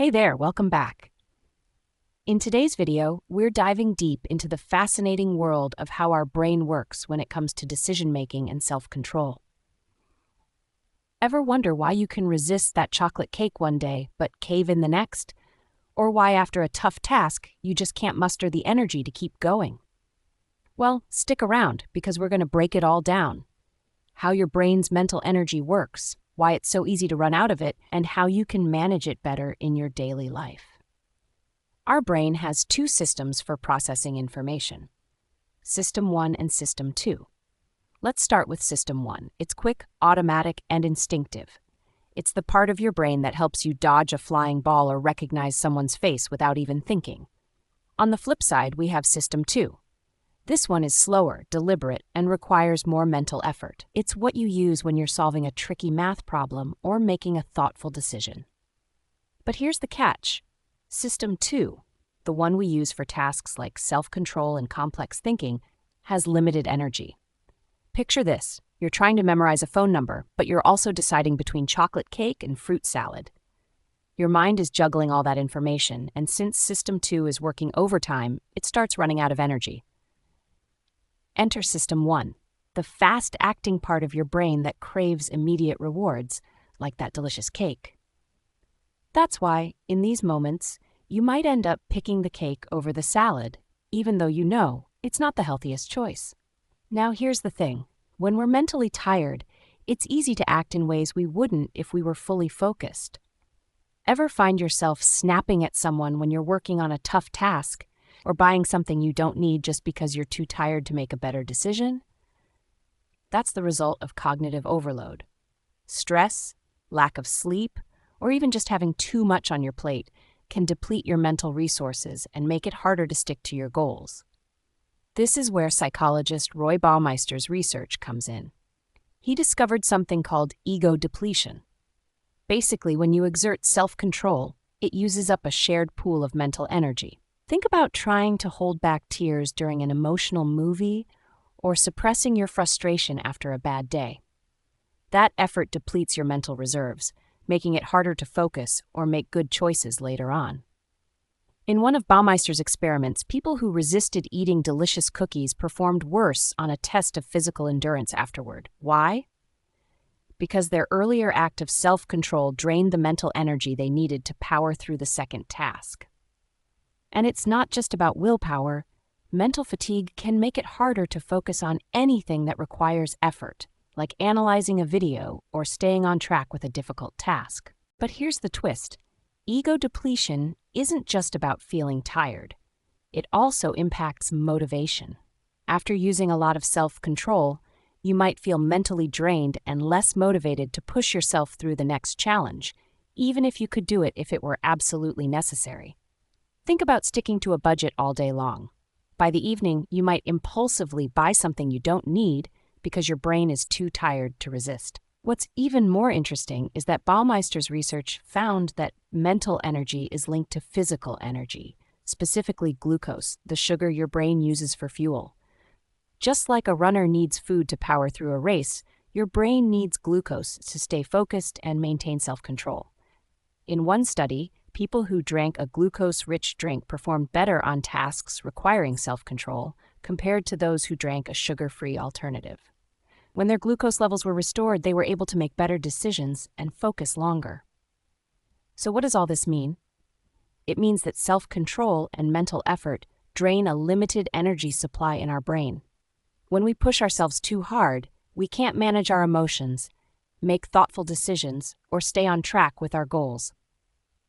Hey there, welcome back. In today's video, we're diving deep into the fascinating world of how our brain works when it comes to decision-making and self-control. Ever wonder why you can resist that chocolate cake one day but cave in the next? Or why after a tough task, you just can't muster the energy to keep going? Well, stick around because we're going to break it all down. How your brain's mental energy works, why it's so easy to run out of it, and how you can manage it better in your daily life. Our brain has two systems for processing information, System 1 and System 2. Let's start with System 1. It's quick, automatic, and instinctive. It's the part of your brain that helps you dodge a flying ball or recognize someone's face without even thinking. On the flip side, we have System 2. This one is slower, deliberate, and requires more mental effort. It's what you use when you're solving a tricky math problem or making a thoughtful decision. But here's the catch. System 2, the one we use for tasks like self-control and complex thinking, has limited energy. Picture this. You're trying to memorize a phone number, but you're also deciding between chocolate cake and fruit salad. Your mind is juggling all that information, and since System 2 is working overtime, it starts running out of energy. Enter System 1, the fast-acting part of your brain that craves immediate rewards, like that delicious cake. That's why, in these moments, you might end up picking the cake over the salad, even though you know it's not the healthiest choice. Now here's the thing. When we're mentally tired, it's easy to act in ways we wouldn't if we were fully focused. Ever find yourself snapping at someone when you're working on a tough task, or buying something you don't need just because you're too tired to make a better decision? That's the result of cognitive overload. Stress, lack of sleep, or even just having too much on your plate can deplete your mental resources and make it harder to stick to your goals. This is where psychologist Roy Baumeister's research comes in. He discovered something called ego depletion. Basically, when you exert self-control, it uses up a shared pool of mental energy. Think about trying to hold back tears during an emotional movie or suppressing your frustration after a bad day. That effort depletes your mental reserves, making it harder to focus or make good choices later on. In one of Baumeister's experiments, people who resisted eating delicious cookies performed worse on a test of physical endurance afterward. Why? Because their earlier act of self-control drained the mental energy they needed to power through the second task. And it's not just about willpower. Mental fatigue can make it harder to focus on anything that requires effort, like analyzing a video or staying on track with a difficult task. But here's the twist. Ego depletion isn't just about feeling tired. It also impacts motivation. After using a lot of self-control, you might feel mentally drained and less motivated to push yourself through the next challenge, even if you could do it if it were absolutely necessary. Think about sticking to a budget all day long. By the evening, you might impulsively buy something you don't need because your brain is too tired to resist. What's even more interesting is that Baumeister's research found that mental energy is linked to physical energy, specifically glucose, the sugar your brain uses for fuel. Just like a runner needs food to power through a race, your brain needs glucose to stay focused and maintain self-control. In one study, people who drank a glucose-rich drink performed better on tasks requiring self-control compared to those who drank a sugar-free alternative. When their glucose levels were restored, they were able to make better decisions and focus longer. So what does all this mean? It means that self-control and mental effort drain a limited energy supply in our brain. When we push ourselves too hard, we can't manage our emotions, make thoughtful decisions, or stay on track with our goals.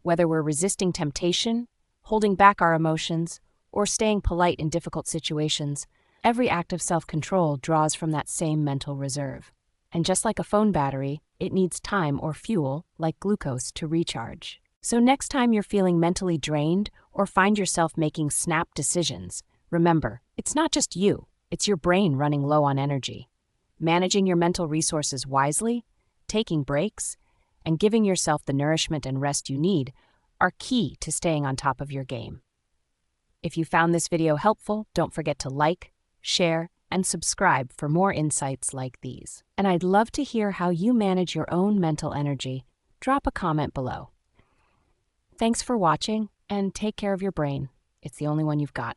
Whether we're resisting temptation, holding back our emotions, or staying polite in difficult situations, every act of self-control draws from that same mental reserve. And just like a phone battery, it needs time or fuel, like glucose, to recharge. So next time you're feeling mentally drained or find yourself making snap decisions, remember, it's not just you, it's your brain running low on energy. Managing your mental resources wisely, taking breaks, and giving yourself the nourishment and rest you need are key to staying on top of your game. If you found this video helpful, don't forget to like, share, and subscribe for more insights like these. And I'd love to hear how you manage your own mental energy. Drop a comment below. Thanks for watching, and take care of your brain. It's the only one you've got.